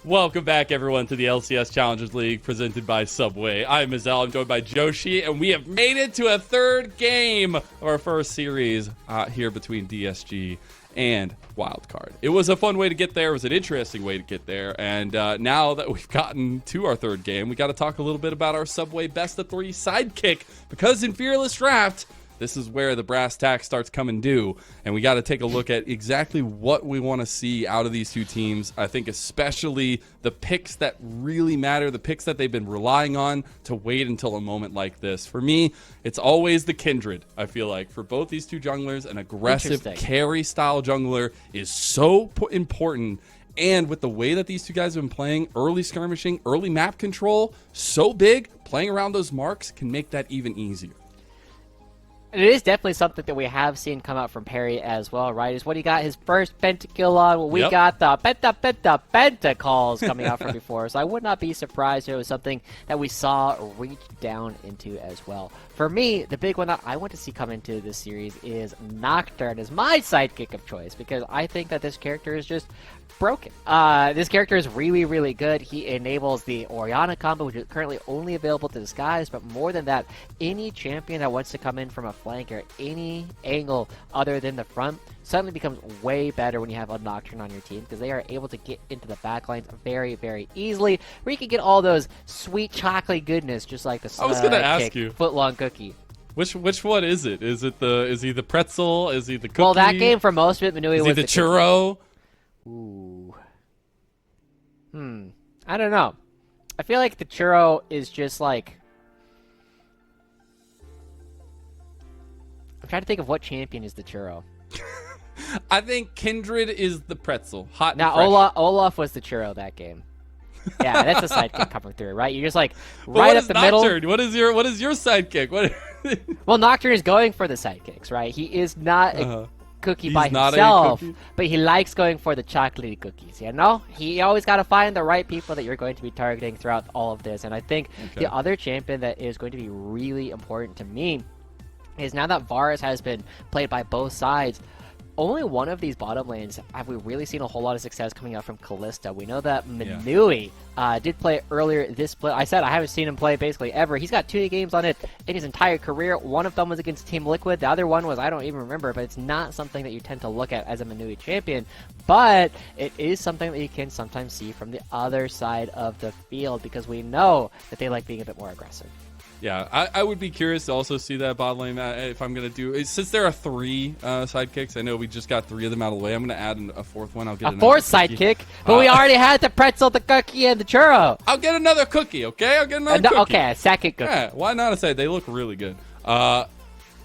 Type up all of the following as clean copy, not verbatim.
Welcome back, everyone, to the LCS Challengers League presented by Subway. I'm Mazel. I'm joined by Joshi, and we have made it to a third game of our first series here between DSG and Wildcard. It was a fun way to get there. It was an interesting way to get there. And now that we've gotten to our third game, we got to talk a little bit about our Subway Best of 3 sidekick, because in Fearless Draft, this is where the brass tacks starts coming due, and we got to take a look at exactly what we want to see out of these two teams. I think especially the picks that really matter, the picks that they've been relying on to wait until a moment like this. For me, it's always the Kindred, I feel like. For both these two junglers, an aggressive carry-style jungler is so important. And with the way that these two guys have been playing, early skirmishing, early map control, so big, playing around those marks can make that even easier. And it is definitely something that we have seen come out from Perry as well, right? Is what he got his first pentakill on. We got the penta calls coming out from before. So I would not be surprised if it was something that we saw reach down into as well. For me, the big one that I want to see come into this series is Nocturne as my sidekick of choice, because I think that this character is just broken. This character is really, really good. He enables the Orianna combo, which is currently only available to Disguise, but more than that, any champion that wants to come in from a flank or any angle other than the front suddenly becomes way better when you have a Nocturne on your team, because they are able to get into the backlines very, very easily, where you can get all those sweet chocolate goodness, just like the I was going to ask you, foot-long cookie. Which one is it? Is he the pretzel? Is he the cookie? Well, that game for most of it, Manui was the churro. Ooh. I don't know. I feel like the churro is just like... I'm trying to think of what champion is the churro. I think Kindred is the pretzel. Hot and now, fresh. Olaf was the churro that game. Yeah, that's a sidekick coming through, right? You're just like right up the Nocturne? middle. What is your sidekick? Well, Nocturne is going for the sidekicks, right? He is not a cookie by himself, but he likes going for the chocolatey cookies, you know? He always got to find the right people that you're going to be targeting throughout all of this. And I think the other champion that is going to be really important to me is, now that Varus has been played by both sides, only one of these bottom lanes have we really seen a whole lot of success coming out from Kalista. We know that Manui did play earlier this split. I said I haven't seen him play basically ever. He's got 2 games on it in his entire career. One of them was against Team Liquid. The other one was, I don't even remember, but it's not something that you tend to look at as a Manui champion. But it is something that you can sometimes see from the other side of the field, because we know that they like being a bit more aggressive. Yeah, I would be curious to also see that bot lane if I'm going to do... Since there are 3 sidekicks, I know we just got 3 of them out of the way. I'm going to add a 4th one. I'll get a 4th sidekick? But we already had the pretzel, the cookie, and the churro. I'll get another cookie, okay? I'll get another cookie. Okay, a second cookie. Yeah, why not a side? They look really good.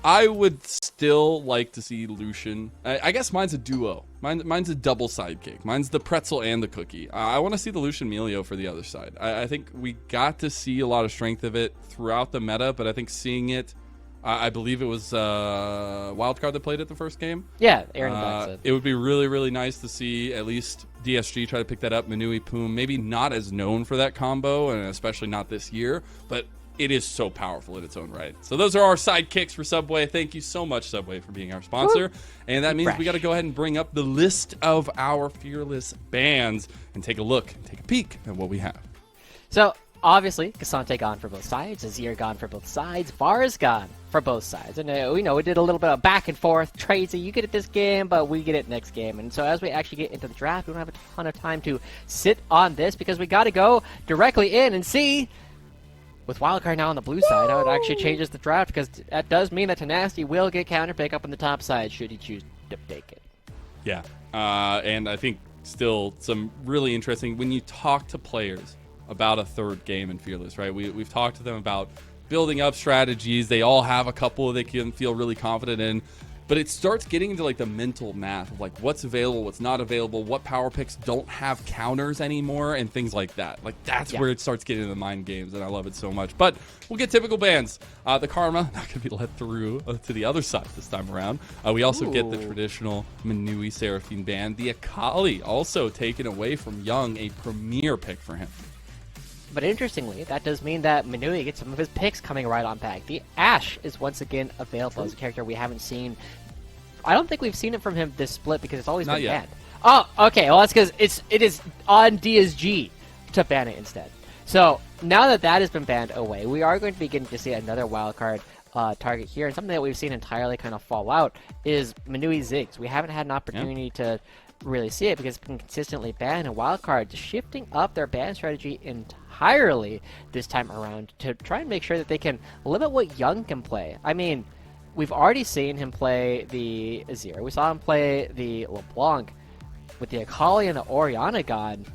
I would still like to see Lucian. I guess mine's a duo. Mine's a double sidekick. Mine's the pretzel and the cookie. I want to see the Lucian Melio for the other side. I think we got to see a lot of strength of it throughout the meta, but I think seeing it, I believe it was Wildcard that played it the first game. Yeah, Aaron it would be really, really nice to see at least DSG try to pick that up. Manui Poom, maybe not as known for that combo, and especially not this year, but it is so powerful in its own right. So those are our sidekicks for Subway. Thank you so much, Subway, for being our sponsor. And that means we got to go ahead and bring up the list of our Fearless bans and take a peek at what we have. So, obviously, Cassante gone for both sides, Azir gone for both sides, Varus gone for both sides. And we know we did a little bit of back and forth trades. So you get it this game, but we get it next game. And so as we actually get into the draft, we don't have a ton of time to sit on this, because we got to go directly in and see... With Wildcard now on the blue side, how it actually changes the draft, because that does mean that Tenacity will get counter pick up on the top side should he choose to take it. Yeah, and I think still some really interesting, when you talk to players about a third game in Fearless, right? We've talked to them about building up strategies. They all have a couple they can feel really confident in. But it starts getting into like the mental math of like what's available, what's not available, what power picks don't have counters anymore, and things like that. Like that's where it starts getting into the mind games, and I love it so much. But we'll get typical bans. The Karma, not going to be let through to the other side this time around. We also get the traditional Manui Seraphine ban. The Akali also taken away from Young, a premier pick for him. But interestingly, that does mean that Manui gets some of his picks coming right on back. The Ashe is once again available as a character we haven't seen. I don't think we've seen it from him this split, because it's always been banned. Oh, okay. Well, that's because it is on DSG to ban it instead. So now that that has been banned away, we are going to begin to see another wildcard target here, and something that we've seen entirely kind of fall out is Manui Ziggs. We haven't had an opportunity to really see it because it's been consistently banned, and Wildcard shifting up their ban strategy entirely this time around to try and make sure that they can limit what Young can play. I mean, we've already seen him play the Azir. We saw him play the LeBlanc with the Akali and the Orianna gone.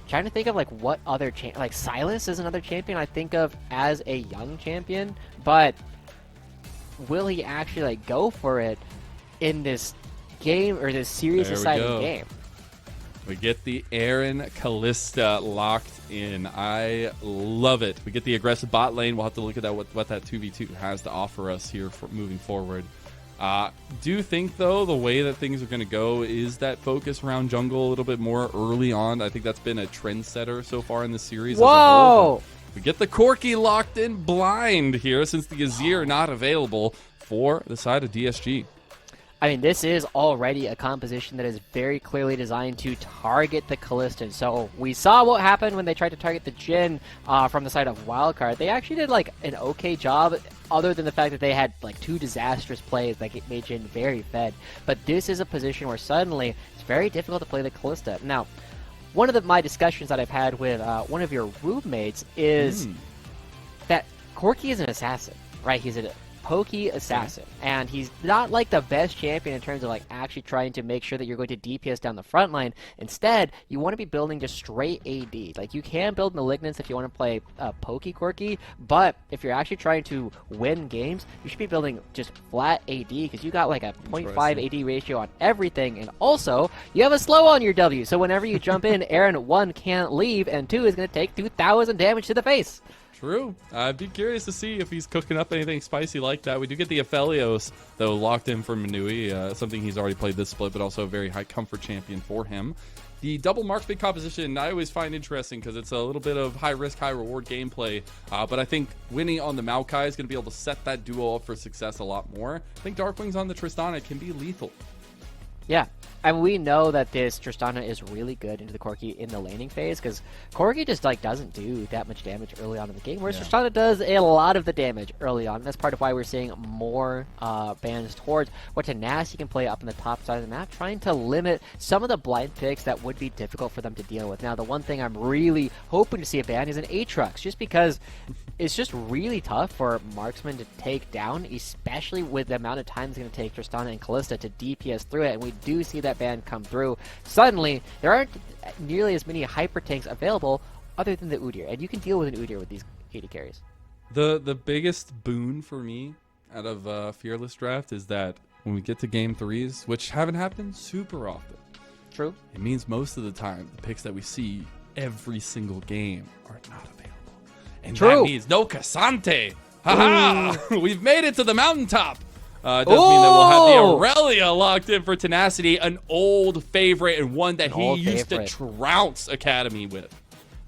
Trying to think of like what other like Silas is another champion I think of as a Young champion, but will he actually like go for it in this game or this series deciding game? We get the Aaron Kalista locked in. I love it. We get the aggressive bot lane. We'll have to look at that what that 2v2 has to offer us here for moving forward. Do you think, though, the way that things are going to go is that focus around jungle a little bit more early on? I think that's been a trendsetter so far in the series. Whoa! We get the Corki locked in blind here since the Azir not available for the side of DSG. I mean, this is already a composition that is very clearly designed to target the Kalista. So we saw what happened when they tried to target the Jhin from the side of Wildcard. They actually did like an okay job, other than the fact that they had like 2 disastrous plays that made Jhin very fed. But this is a position where suddenly it's very difficult to play the Kalista. Now, one of my discussions that I've had with one of your roommates is that Corki is an assassin, right? He's a pokey assassin, and he's not like the best champion in terms of like actually trying to make sure that you're going to DPS down the front line. Instead, you want to be building just straight AD. Like, you can build Malignance if you want to play pokey Corki, but if you're actually trying to win games, you should be building just flat AD because you got like a 0.5 AD ratio on everything, and also you have a slow on your W, so whenever you jump in, Aaron 1 can't leave, and 2 is going to take 2,000 damage to the face. True. I'd be curious to see if he's cooking up anything spicy like that. We do get the Aphelios, though, locked in for Manui, something he's already played this split, but also a very high comfort champion for him. The double mark speed composition I always find interesting because it's a little bit of high risk, high reward gameplay, but I think winning on the Maokai is going to be able to set that duo up for success a lot more. I think Darkwings on the Tristana can be lethal. Yeah, and we know that this Tristana is really good into the Corki in the laning phase because Corki just like doesn't do that much damage early on in the game, whereas Tristana does a lot of the damage early on. That's part of why we're seeing more bans towards what Tenacity can play up in the top side of the map, trying to limit some of the blind picks that would be difficult for them to deal with. Now, the one thing I'm really hoping to see a ban is an Aatrox, just because it's just really tough for marksmen to take down, especially with the amount of time it's going to take Tristana and Kalista to DPS through it, and we do see that ban come through. Suddenly, there aren't nearly as many hyper tanks available other than the Udyr, and you can deal with an Udyr with these 80 carries. The biggest boon for me out of Fearless Draft is that when we get to game 3s, which haven't happened super often. True. It means most of the time, the picks that we see every single game are not available. And that means no Cassante. Haha! We've made it to the mountaintop. It does mean that we'll have the Aurelia locked in for Tenacity, an old favorite and one that he used to trounce Academy with.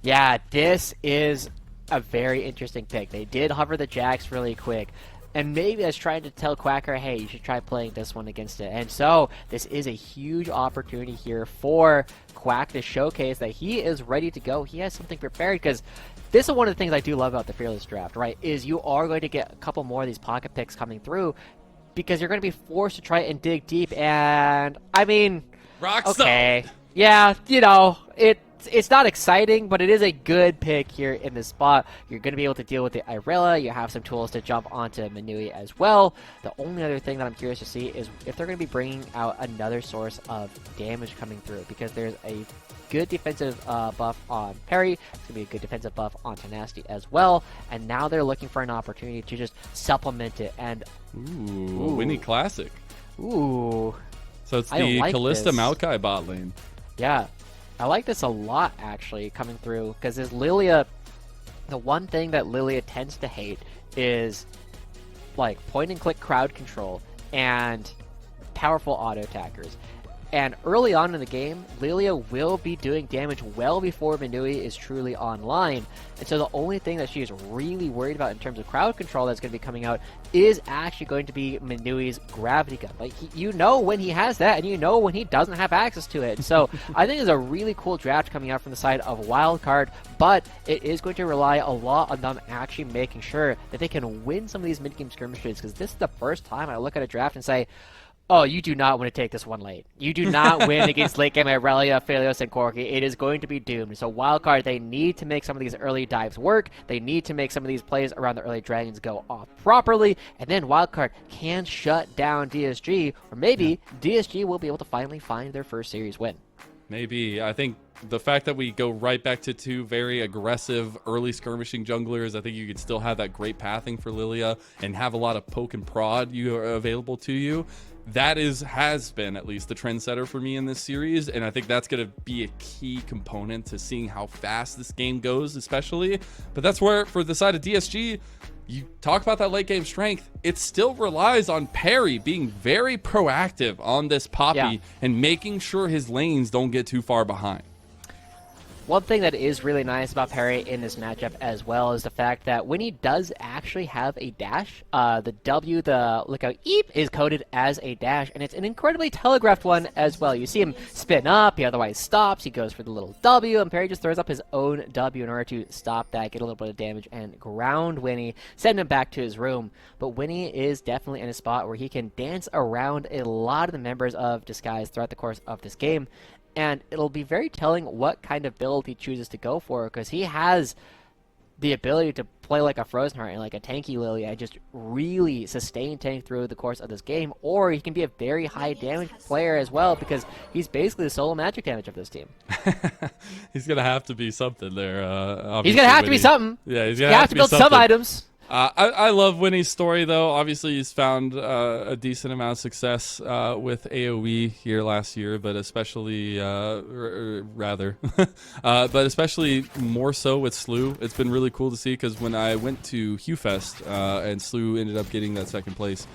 Yeah, this is a very interesting pick. They did hover the Jax really quick, and maybe that's trying to tell Quacker, hey, you should try playing this one against it. And so this is a huge opportunity here for Quack to showcase that he is ready to go. He has something prepared, because this is one of the things I do love about the Fearless Draft, right, is you are going to get a couple more of these pocket picks coming through, because you're going to be forced to try and dig deep, and, I mean, okay, yeah, you know, it's not exciting, but it is a good pick here in this spot. You're going to be able to deal with the Irelia. You have some tools to jump onto Manui as well. The only other thing that I'm curious to see is if they're going to be bringing out another source of damage coming through, because there's a good defensive buff on Perry. It's going to be a good defensive buff on Tenacity as well. And now they're looking for an opportunity to just supplement it. And Ooh. Winnie Classic. Ooh. So it's the Kalista Maokai bot lane. Yeah. I like this a lot, actually, coming through, because this Lilia, the one thing that Lilia tends to hate is, like, point-and-click crowd control and powerful auto-attackers. And early on in the game, Lilia will be doing damage well before Manui is truly online. And so the only thing that she is really worried about in terms of crowd control that's going to be coming out is actually going to be Manui's gravity gun. Like, you know when he has that, and you know when he doesn't have access to it. So I think it's a really cool draft coming out from the side of Wildcard, but it is going to rely a lot on them actually making sure that they can win some of these mid-game skirmishes, because this is the first time I look at a draft and say, oh, you do not want to take this one late. You do not win against late game Irelia, Fearless, and Corki. It is going to be doomed. So Wildcard, they need to make some of these early dives work. They need to make some of these plays around the early dragons go off properly. And then Wildcard can shut down DSG, or maybe DSG will be able to finally find their first series win. Maybe. I think the fact that we go right back to two very aggressive early skirmishing junglers, I think you could still have that great pathing for Lilia and have a lot of poke and prod available to you. That has been at least the trendsetter for me in this series, and I think that's going to be a key component to seeing how fast this game goes, especially. But that's where, for the side of DSG, you talk about that late game strength, it still relies on Perry being very proactive on this Poppy and making sure his lanes don't get too far behind. One thing that is really nice about Perry in this matchup as well is the fact that when he does actually have a dash, the W, the lookout Eep, is coded as a dash, and it's an incredibly telegraphed one as well. You see him spin up, he otherwise stops, he goes for the little W, and Perry just throws up his own W in order to stop that, get a little bit of damage, and ground Winnie, send him back to his room. But Winnie is definitely in a spot where he can dance around a lot of the members of Disguise throughout the course of this game. And it'll be very telling what kind of build he chooses to go for, because he has the ability to play like a Frozen Heart and like a tanky Lily and just really sustain tank through the course of this game. Or he can be a very high damage player as well, because he's basically the solo magic damage of this team. He's going to have to be something there. He's going to have to be something. Yeah, he's going to have to build some items. I love Winnie's story, though. Obviously, he's found a decent amount of success with AoE here last year, but especially, but especially more so with Slew. It's been really cool to see, because when I went to HughFest and Slew ended up getting that second place,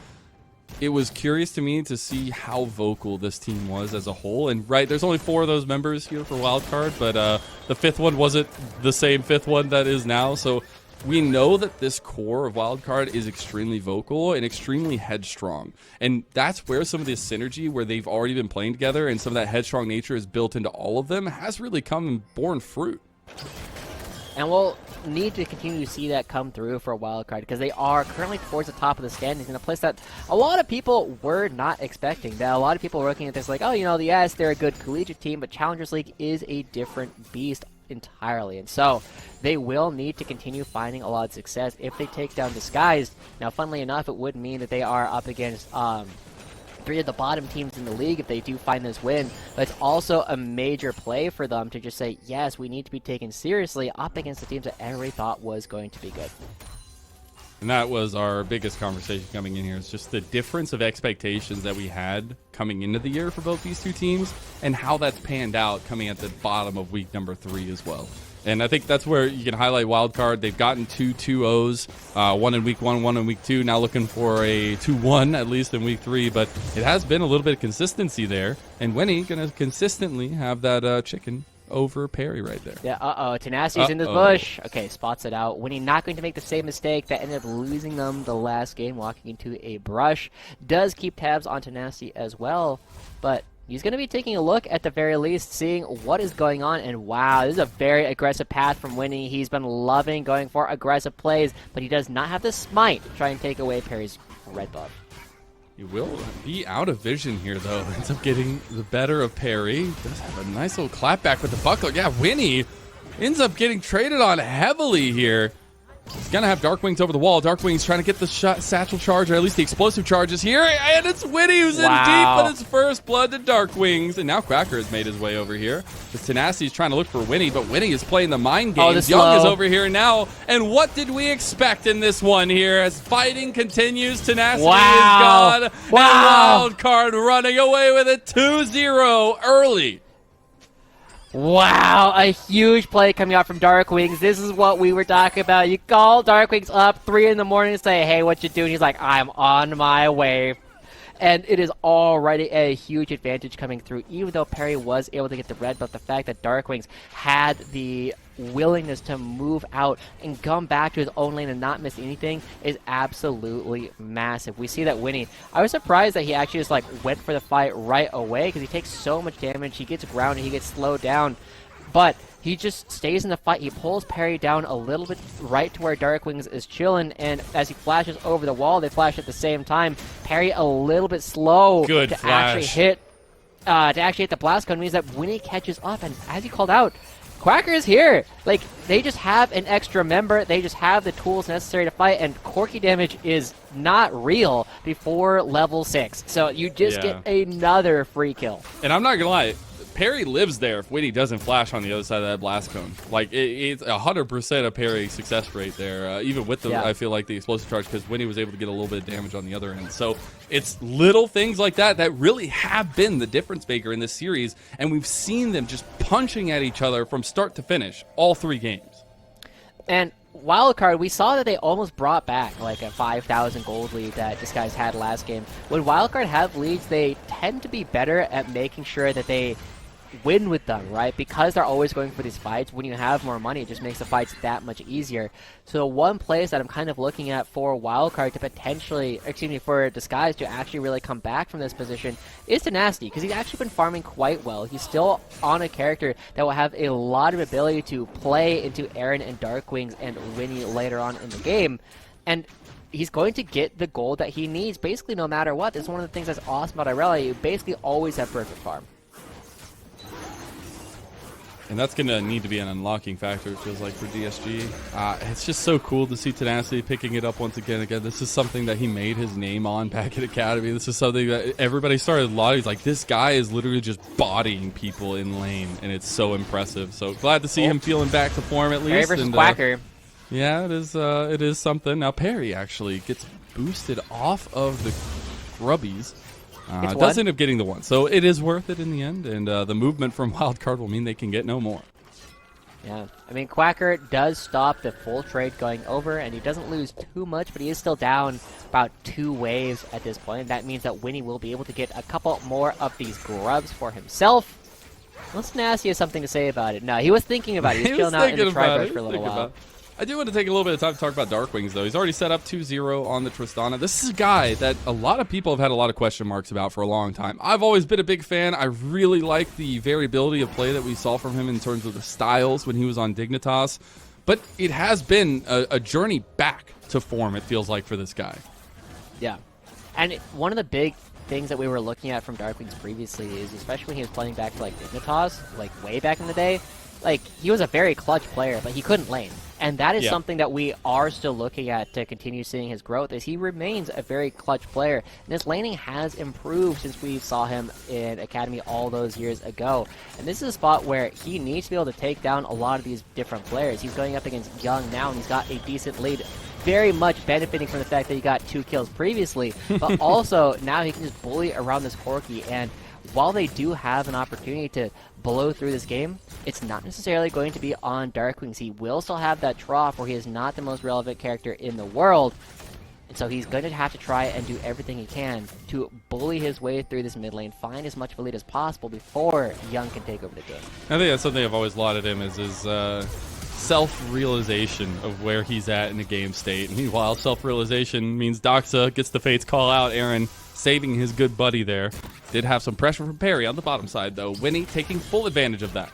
it was curious to me to see how vocal this team was as a whole. And there's only 4 of those members here for Wildcard, but the 5th one wasn't the same 5th one that is now, so we know that this core of Wildcard is extremely vocal and extremely headstrong. And that's where some of this synergy, where they've already been playing together and some of that headstrong nature is built into all of them, has really come and borne fruit. And we'll need to continue to see that come through for Wildcard, because they are currently towards the top of the standings in a place that a lot of people were not expecting. That a lot of people were looking at this like, oh, you know, yes, they're a good collegiate team, but Challengers League is a different beast entirely. And so they will need to continue finding a lot of success if they take down Disguised. Now, funnily enough, it would mean that they are up against 3 of the bottom teams in the league if they do find this win, but it's also a major play for them to just say, yes, we need to be taken seriously up against the teams that everybody thought was going to be good. And that was our biggest conversation coming in here. It's just the difference of expectations that we had coming into the year for both these two teams and how that's panned out coming at the bottom of week number 3 as well. And I think that's where you can highlight Wildcard. They've gotten 2 2-0s, one in week 1, one in week 2. Now looking for a 2-1 at least in week 3. But it has been a little bit of consistency there. And Winnie going to consistently have that chicken over Perry right there. Yeah, Tenacity's in this bush. Okay, spots it out. Winnie not going to make the same mistake that ended up losing them the last game, walking into a brush. Does keep tabs on Tenacity as well, but he's going to be taking a look at the very least, seeing what is going on. And wow, this is a very aggressive path from Winnie. He's been loving going for aggressive plays, but he does not have the smite to try and take away Perry's red buff. He will be out of vision here, though. Ends up getting the better of Perry. Does have a nice little clapback with the buckler. Yeah, Winnie ends up getting traded on heavily here. He's going to have Darkwings over the wall. Darkwings trying to get the satchel charge, or at least the explosive charges here. And it's Winnie who's in deep with his first blood to Darkwings. And now Cracker has made his way over here. The Tenacity's trying to look for Winnie, but Winnie is playing the mind games. Young is over here now. And what did we expect in this one here? As fighting continues, Tenacity is gone. And Wildcard running away with it 2-0 early. Wow, a huge play coming out from Darkwings. This is what we were talking about. You call Darkwings up 3 in the morning and say, hey, what you doing? He's like, I'm on my way. And it is already a huge advantage coming through. Even though Perry was able to get the red buff, the fact that Darkwings had the willingness to move out and come back to his own lane and not miss anything is absolutely massive. We see that Winnie, I was surprised that he actually just like went for the fight right away because he takes so much damage, he gets grounded, he gets slowed down, but he just stays in the fight. He pulls Perry down a little bit right to where Darkwings is chilling, and as he flashes over the wall, they flash at the same time. Perry a little bit slow to actually hit the blast cone, means that Winnie catches up, and as he called out, Quacker is here. Like, they just have an extra member. They just have the tools necessary to fight, and Corki damage is not real before level 6. So you just get another free kill. And I'm not going to lie, Perry lives there if Winnie doesn't flash on the other side of that blast cone. Like, it's 100% a Perry success rate there, even with the, I feel like, the explosive charge, because Winnie was able to get a little bit of damage on the other end. So it's little things like that that really have been the difference maker in this series, and we've seen them just punching at each other from start to finish, all 3 games. And Wildcard, we saw that they almost brought back like a 5,000 gold lead that this guy's had last game. When Wildcard have leads, they tend to be better at making sure that they win with them, right? Because they're always going for these fights. When you have more money, it just makes the fights that much easier. So one place that I'm kind of looking at for Wildcard to potentially, for Disguise to actually really come back from this position is Tenacity, because he's actually been farming quite well. He's still on a character that will have a lot of ability to play into Aaron and Darkwings and Winnie later on in the game. And he's going to get the gold that he needs basically no matter what. This is one of the things that's awesome about Irelia. You basically always have perfect farm. And that's going to need to be an unlocking factor, it feels like, for DSG. It's just so cool to see Tenacity picking it up once again. This is something that he made his name on back at Academy. This is something that everybody started lauding. He's like, this guy is literally just bodying people in lane, and it's so impressive. So glad to see him feeling back to form at least. Perry versus Quacker. Yeah, it is something. Now Perry actually gets boosted off of the Grubbies. Does end up getting the 1, so it is worth it in the end, and the movement from Wildcard will mean they can get no more. Yeah, I mean, Quacker does stop the full trade going over, and he doesn't lose too much, but he is still down about 2 waves at this point. That means that Winnie will be able to get a couple more of these grubs for himself. Unless Nasty has something to say about it. No, he was thinking about it. He was chilling out in the tri-brush for a little while. I do want to take a little bit of time to talk about Darkwings, though. He's already set up 2-0 on the Tristana. This is a guy that a lot of people have had a lot of question marks about for a long time. I've always been a big fan. I really like the variability of play that we saw from him in terms of the styles when he was on Dignitas. But it has been a journey back to form, it feels like, for this guy. Yeah. And one of the big things that we were looking at from Darkwings previously is, especially when he was playing back to like Dignitas, like way back in the day, like he was a very clutch player, but he couldn't lane. And that is something that we are still looking at to continue seeing his growth, is he remains a very clutch player. And his laning has improved since we saw him in Academy all those years ago. And this is a spot where he needs to be able to take down a lot of these different players. He's going up against Young now, and he's got a decent lead, very much benefiting from the fact that he got 2 kills previously. But also, now he can just bully around this Corki. And while they do have an opportunity to blow through this game, it's not necessarily going to be on Darkwings. He will still have that trough where he is not the most relevant character in the world, and so he's going to have to try and do everything he can to bully his way through this mid lane, find as much of a lead as possible before Young can take over the game. I think that's something I've always lauded him, is his self-realization of where he's at in the game state. And meanwhile, self-realization means Doxa gets the Fates call out Aaron, saving his good buddy there. Did have some pressure from Perry on the bottom side, though. Winnie taking full advantage of that.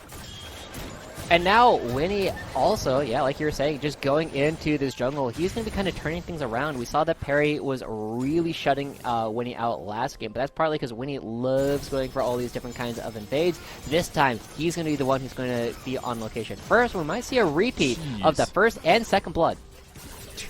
And now Winnie also, yeah, like you were saying, just going into this jungle, he's going to be kind of turning things around. We saw that Perry was really shutting Winnie out last game, but that's partly because Winnie loves going for all these different kinds of invades. This time, he's going to be the one who's going to be on location. First, we might see a repeat of the first and second blood.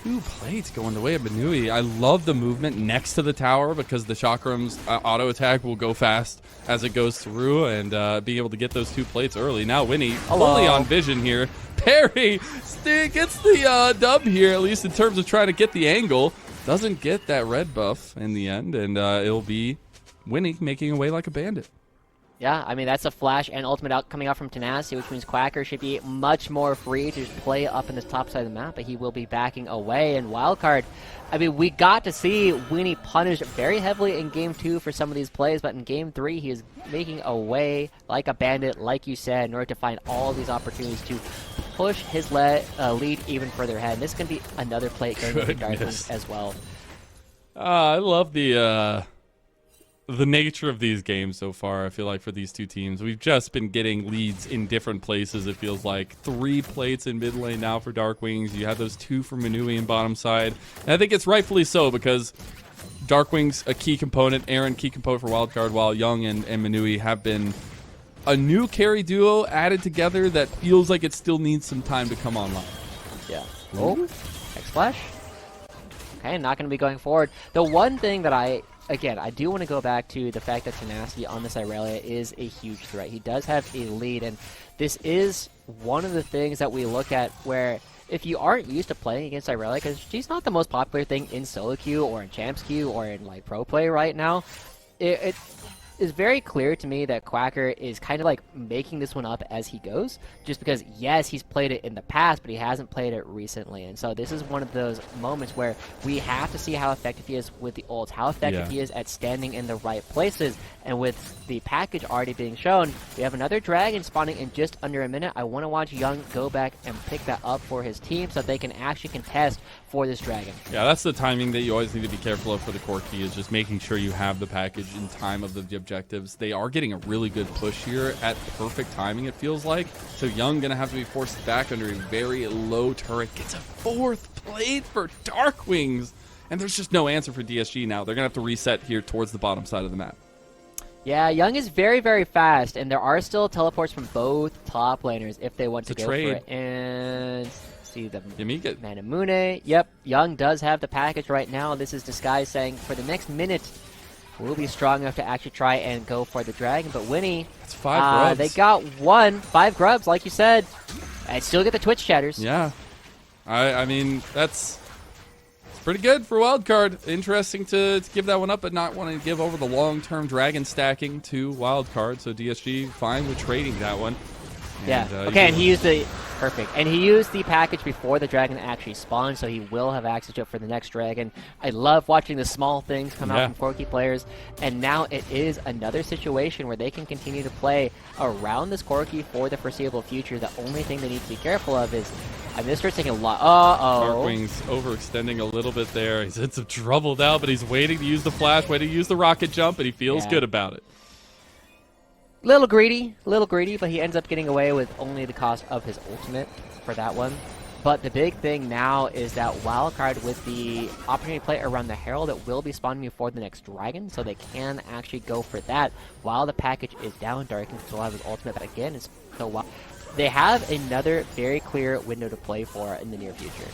2 plates going the way of Benui. I love the movement next to the tower because the Chakram's auto attack will go fast as it goes through, and being able to get those 2 plates early. Now Winnie fully on vision here. Perry gets the dub here, at least in terms of trying to get the angle. Doesn't get that red buff in the end, and it'll be Winnie making away like a bandit. Yeah, I mean, that's a flash and ultimate out coming out from Tenacity, which means Quacker should be much more free to just play up in this top side of the map, but he will be backing away. And Wildcard, I mean, we got to see Winnie punished very heavily in Game 2 for some of these plays, but in Game 3, he is making away like a bandit, like you said, in order to find all these opportunities to push his lead even further ahead. And this can be another play going into Darkwings as well. I love the nature of these games so far. I feel like for these two teams, we've just been getting leads in different places. It feels like 3 plates in mid lane now for Darkwings. You have those 2 for Manui in bottom side. And I think it's rightfully so because Darkwings, a key component, Aaron, key component for Wildcard, while Young and Manui have been a new carry duo added together that feels like it still needs some time to come online. Yeah. Oh, X-Flash. Okay, not going to be going forward. The one thing that I do want to go back to the fact that Tenacity on this Irelia is a huge threat. He does have a lead, and this is one of the things that we look at where if you aren't used to playing against Irelia, because she's not the most popular thing in solo queue or in champs queue or in like pro play right now, it is very clear to me that Quacker is kind of like making this one up as he goes, just because, yes, he's played it in the past, but he hasn't played it recently. And so this is one of those moments where we have to see how effective he is with the ults, how effective he is at standing in the right places. And with the package already being shown, we have another dragon spawning in just under a minute. I want to watch Young go back and pick that up for his team so they can actually contest for this dragon. Yeah, that's the timing that you always need to be careful of for the core key, is just making sure you have the package in time of the objectives. They are getting a really good push here at perfect timing, it feels like. So Young going to have to be forced back under a very low turret. Gets a 4th plate for Darkwings. And there's just no answer for DSG now. They're going to have to reset here towards the bottom side of the map. Yeah, Young is very, very fast, and there are still teleports from both top laners if they want to go for it. And see the Manamune. Yep, Young does have the package right now. This is Disguise saying for the next minute, we'll be strong enough to actually try and go for the dragon. But Winnie, that's 5 grubs. They got 5 grubs, like you said. I still get the Twitch chatters. Yeah, I mean that's pretty good for Wildcard. Interesting to give that one up, but not wanting to give over the long-term dragon stacking to Wildcard. So DSG fine with trading that one. And, okay, and he used the perfect, and he used the package before the dragon actually spawned, so he will have access to it for the next dragon. I love watching the small things come out from Corky players, and now it is another situation where they can continue to play around this Corky for the foreseeable future. The only thing they need to be careful of is, I mean, this starts taking a lot. Darkwing's overextending a little bit there. He's in some trouble now, but he's waiting to use the flash, waiting to use the rocket jump, and he feels good about it. Little greedy, but he ends up getting away with only the cost of his ultimate for that one. But the big thing now is that Wildcard, with the opportunity to play around the Herald, it will be spawning before the next dragon, so they can actually go for that while the package is down. Dark can still have his ultimate, but again, it's so wild. They have another very clear window to play for in the near future.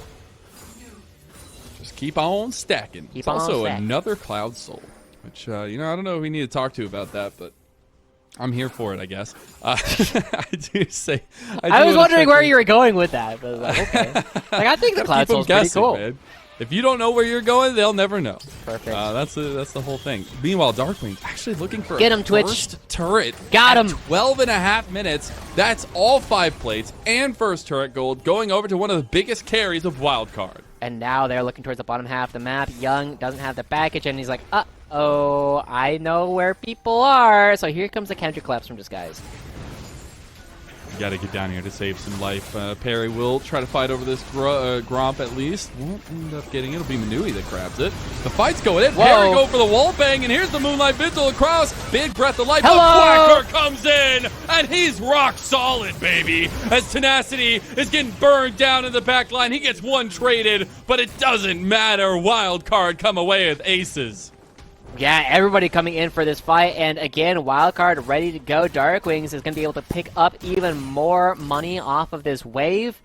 Just keep on stacking. It's also another Cloud Soul, which, I don't know who we need to talk to about that, but I'm here for it, I guess. I was wondering where you were going with that, but okay. I think the Cloud Soul's pretty cool. Man. If you don't know where you're going, they'll never know. Perfect. That's the whole thing. Meanwhile, Darkwing's actually looking for a first turret. Got him. 12.5 minutes. That's all 5 plates and first turret gold going over to one of the biggest carries of Wildcard. And now they're looking towards the bottom half of the map. Young doesn't have the package, and he's like, oh, I know where people are. So here comes the counter collapse from Disguise. You got to get down here to save some life. Perry will try to fight over this Gromp at least. Won't end up getting it. It'll be Manui that grabs it. The fight's going in. Whoa. Perry go for the wall bang, and here's the Moonlight Vigil across. Big breath of life. Hello. But Quacker comes in, and he's rock solid, baby. As Tenacity is getting burned down in the back line. He gets one traded, but it doesn't matter. Wildcard come away with aces. Yeah, everybody coming in for this fight, and again, Wildcard ready to go. Darkwings is going to be able to pick up even more money off of this wave.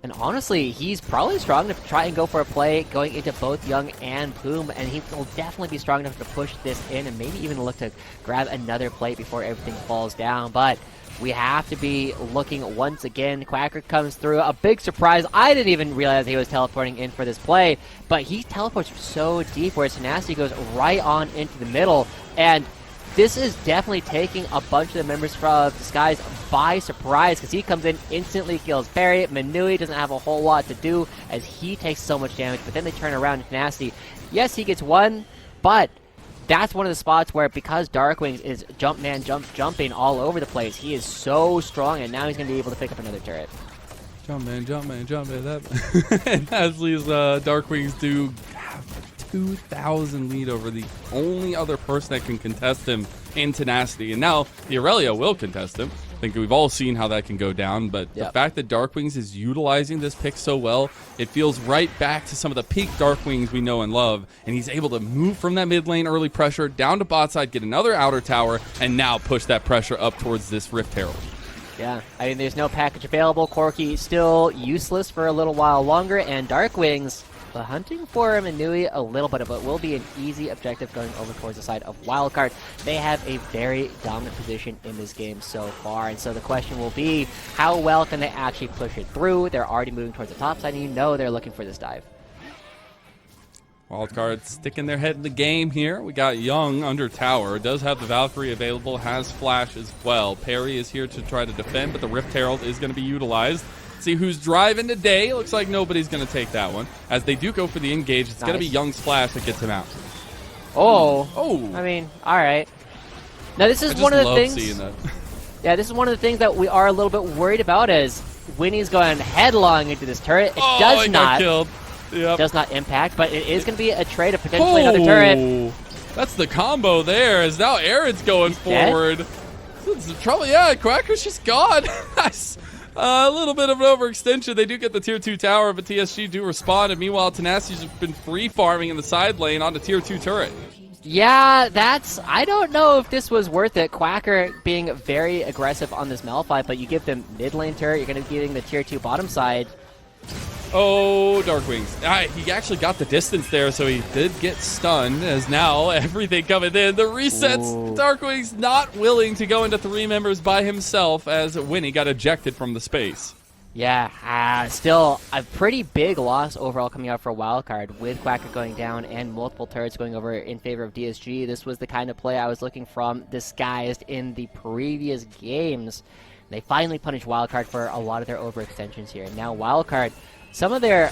And honestly, he's probably strong enough to try and go for a play going into both Young and Boom, and he will definitely be strong enough to push this in and maybe even look to grab another plate before everything falls down. But we have to be looking once again. Quacker comes through. A big surprise. I didn't even realize he was teleporting in for this play, but he teleports so deep where Tenacity goes right on into the middle. And this is definitely taking a bunch of the members of Disguise by surprise, because he comes in, instantly kills Barry. Manui doesn't have a whole lot to do as he takes so much damage, but then they turn around and Tenacity. Yes, he gets one, but that's one of the spots where, because Darkwings is jumping all over the place, he is so strong, and now he's going to be able to pick up another turret. Jump man. That Nasley's Darkwings do have 2,000 lead over the only other person that can contest him in Tenacity. And now the Aurelia will contest him. I think we've all seen how that can go down, but the fact that Darkwings is utilizing this pick so well, it feels right back to some of the peak Darkwings we know and love, and he's able to move from that mid lane early pressure down to bot side, get another outer tower, and now push that pressure up towards this Rift Herald. Yeah, I mean, there's no package available. Corki still useless for a little while longer, and Darkwings hunting for Manui a little bit, but will be an easy objective going over towards the side of Wildcard. They have a very dominant position in this game so far, and so the question will be, how well can they actually push it through? They're already moving towards the top side, and you know they're looking for this dive. Wildcard sticking their head in the game here. We got Young under tower. Does have the Valkyrie available, has flash as well. Perry is here to try to defend, but the Rift Herald is going to be utilized. See who's driving today. Looks like nobody's going to take that one. As they do go for the engage, it's going to be Young's flash that gets him out. Oh. I mean, all right. Now, this is one of the things. Seeing that. Yeah, this is one of the things that we are a little bit worried about, as Winnie's going headlong into this turret. It does not. Killed. Yep. Does not impact, but it is going to be a trade of potentially another turret. That's the combo there, as now Aaron's going forward. This is trouble. Yeah, Quacker's just gone. Nice. A little bit of an overextension. They do get the tier 2 tower, but TSG do respond, and meanwhile Tenacity's been free farming in the side lane on the tier 2 turret. Yeah, I don't know if this was worth it. Quacker being very aggressive on this Malphite, but you give them mid lane turret, you're going to be getting the tier 2 bottom side. Oh, Darkwings. He actually got the distance there, so he did get stunned, as now everything coming in. The resets. Ooh. Darkwings not willing to go into 3 members by himself, as Winnie got ejected from the space. Yeah, still a pretty big loss overall coming out for Wildcard, with Quacker going down and multiple turrets going over in favor of DSG. This was the kind of play I was looking from Disguised in the previous games. They finally punished Wildcard for a lot of their overextensions here. Now Wildcard, some of their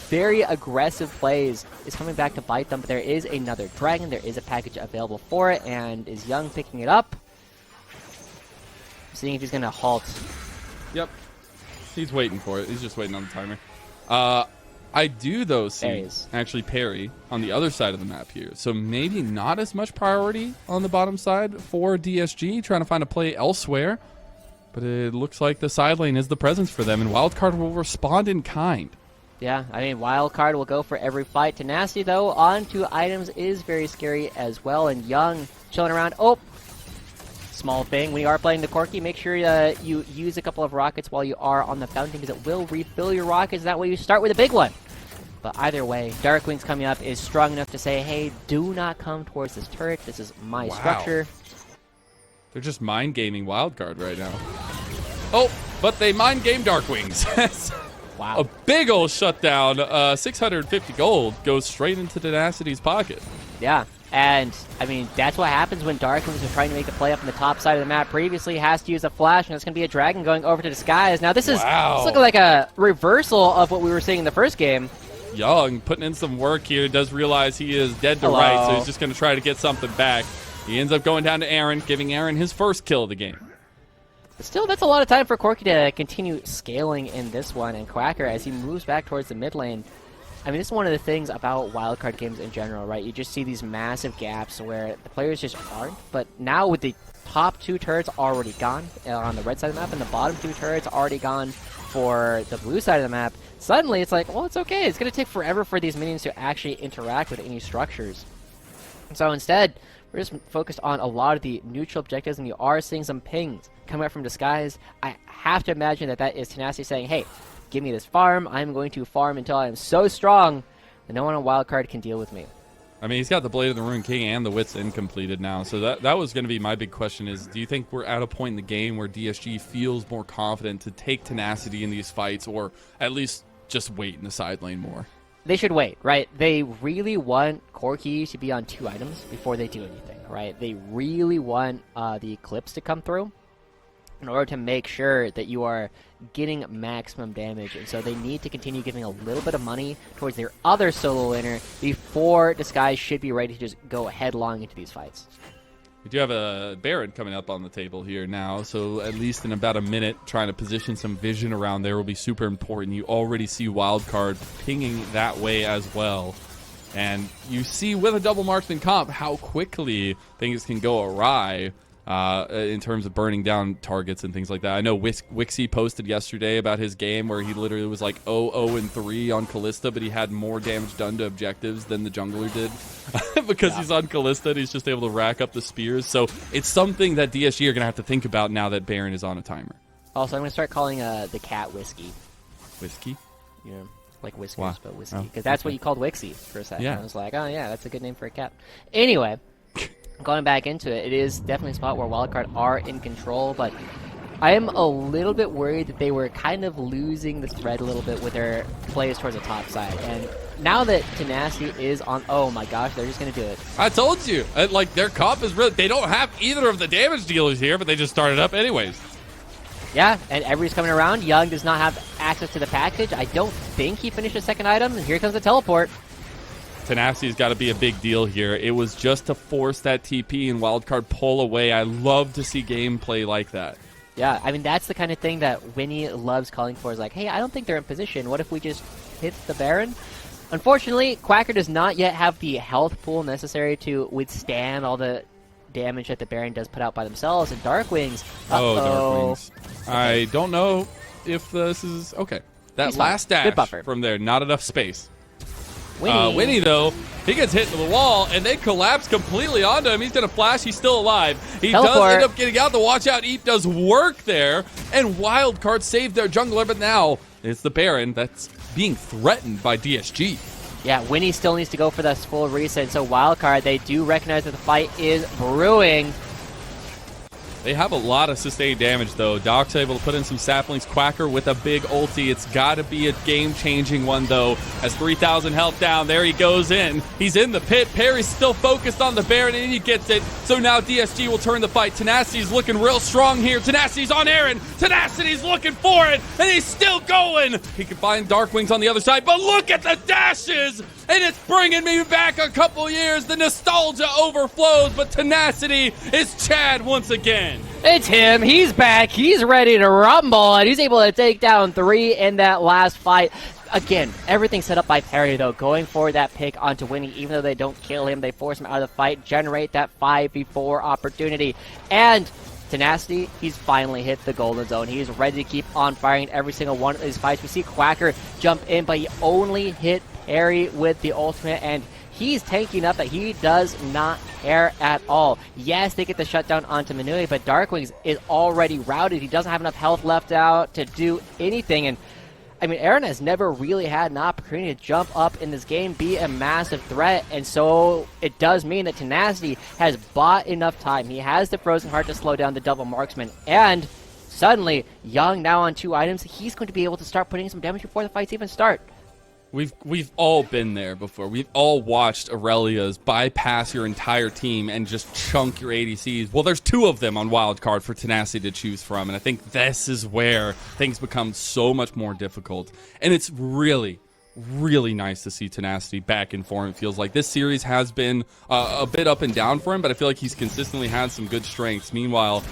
very aggressive plays is coming back to bite them, but there is another dragon. There is a package available for it, and is Young picking it up? Seeing if he's going to halt. Yep. He's waiting for it. He's just waiting on the timer. I do, though, see actually Perry on the other side of the map here. So maybe not as much priority on the bottom side for DSG, trying to find a play elsewhere. But it looks like the side lane is the presence for them, and Wildcard will respond in kind. Yeah, I mean, Wildcard will go for every fight. Tenacity, though, on 2 items is very scary as well, and Young chilling around. Oh! Small thing, when you are playing the Corki, make sure you use a couple of rockets while you are on the fountain, because it will refill your rockets. That way you start with a big one. But either way, Darkwings coming up is strong enough to say, hey, do not come towards this turret. This is my structure. They're just mind gaming Wildcard right now. Oh, but they mind game Darkwings. Wow. A big old shutdown. 650 gold goes straight into Tenacity's pocket. Yeah, and I mean, that's what happens when Darkwings are trying to make a play up on the top side of the map. Previously has to use a flash, and it's going to be a dragon going over to Disguise. Now this is looking like a reversal of what we were seeing in the first game. Young putting in some work here, does realize he is dead to right, so he's just going to try to get something back. He ends up going down to Aaron, giving Aaron his first kill of the game. But still, that's a lot of time for Corki to continue scaling in this one, and Quacker, as he moves back towards the mid lane, I mean, this is one of the things about wildcard games in general, right? You just see these massive gaps where the players just aren't, but now with the top 2 turrets already gone on the red side of the map, and the bottom 2 turrets already gone for the blue side of the map, suddenly it's like, well, it's okay. It's going to take forever for these minions to actually interact with any structures. And so instead, we're just focused on a lot of the neutral objectives, and you are seeing some pings coming out from Disguise. I have to imagine that that is Tenacity saying, hey, give me this farm. I'm going to farm until I am so strong that no one on Wildcard can deal with me. I mean, he's got the Blade of the Rune King and the Wits incompleted now. So that was going to be my big question is, do you think we're at a point in the game where DSG feels more confident to take Tenacity in these fights, or at least just wait in the side lane more? they should wait, right? They really want core keys to be on 2 items before they do anything, right? They really want the Eclipse to come through in order to make sure that you are getting maximum damage, and so they need to continue giving a little bit of money towards their other solo laner before Disguise should be ready to just go headlong into these fights. We do have a Baron coming up on the table here now, so at least in about a minute, trying to position some vision around there will be super important. You already see Wildcard pinging that way as well. And you see with a double marksman comp how quickly things can go awry in terms of burning down targets and things like that. I know Wixie posted yesterday about his game where he literally was like 0-0-3 on Kalista, but he had more damage done to objectives than the jungler did because he's on Kalista and he's just able to rack up the spears. So it's something that DSG are going to have to think about now that Baron is on a timer. Also, I'm going to start calling the cat Whiskey. Whiskey? Yeah, like Whiskers, but Whiskey. Because that's what you called Wixie for a second. Yeah. I was like, oh yeah, that's a good name for a cat. Anyway, going back into it, it is definitely a spot where Wildcard are in control, but I am a little bit worried that they were kind of losing the thread a little bit with their plays towards the top side. And now that Tenacity is on, oh my gosh, they're just going to do it. I told you. Like, their comp is really, they don't have either of the damage dealers here, but they just started up anyways. Yeah, and everybody's coming around. Young does not have access to the package. I don't think he finished his second item, and here comes the teleport. Tenacity's got to be a big deal here. It was just to force that TP and Wildcard pull away. I love to see gameplay like that. Yeah, I mean, that's the kind of thing that Winnie loves calling for, is like, hey, I don't think they're in position. What if we just hit the Baron? Unfortunately, Quacker does not yet have the health pool necessary to withstand all the damage that the Baron does put out by themselves. And Darkwings, Darkwings. Okay. I don't know if this is... Okay. That last dash from there, not enough space. Winnie, though, he gets hit into the wall, and they collapse completely onto him. He's going to flash. He's still alive. He does end up getting out. The watch out Eep does work there, and Wildcard saved their jungler, but now it's the Baron that's being threatened by DSG. Yeah, Winnie still needs to go for this full reset, so Wildcard, they do recognize that the fight is brewing. They have a lot of sustained damage, though. Doc's able to put in some saplings. Quacker with a big ulti. It's got to be a game-changing one, though. As 3,000 health down, there he goes in. He's in the pit. Perry's still focused on the Baron, and he gets it. So now DSG will turn the fight. Tenacity's looking real strong here. Tenacity's on Aaron. Tenacity's looking for it, and he's still going. He can find Darkwings on the other side, but look at the dashes, and it's bringing me back a couple years. The nostalgia overflows, but Tenacity is Chad once again. It's him. He's back. He's ready to rumble, and he's able to take down 3 in that last fight. Again, everything set up by Perry, though, going for that pick onto Winnie. Even though they don't kill him, they force him out of the fight, generate that 5v4 opportunity. And Tenacity, he's finally hit the golden zone. He's ready to keep on firing every single one of these fights. We see Quacker jump in, but he only hit Perry with the ultimate, and he's tanking up that he does not care at all. Yes, they get the shutdown onto Manui, but Darkwings is already routed. He doesn't have enough health left out to do anything. And I mean, Aaron has never really had an opportunity to jump up in this game, be a massive threat, and so it does mean that Tenacity has bought enough time. He has the Frozen Heart to slow down the double marksman, and suddenly, Young now on 2 items, he's going to be able to start putting some damage before the fights even start. We've all been there before. We've all watched Aurelia's bypass your entire team and just chunk your ADCs. Well, there's 2 of them on Wildcard for Tenacity to choose from, and I think this is where things become so much more difficult. And it's really, really nice to see Tenacity back in form. It feels like this series has been a bit up and down for him, but I feel like he's consistently had some good strengths. Meanwhile,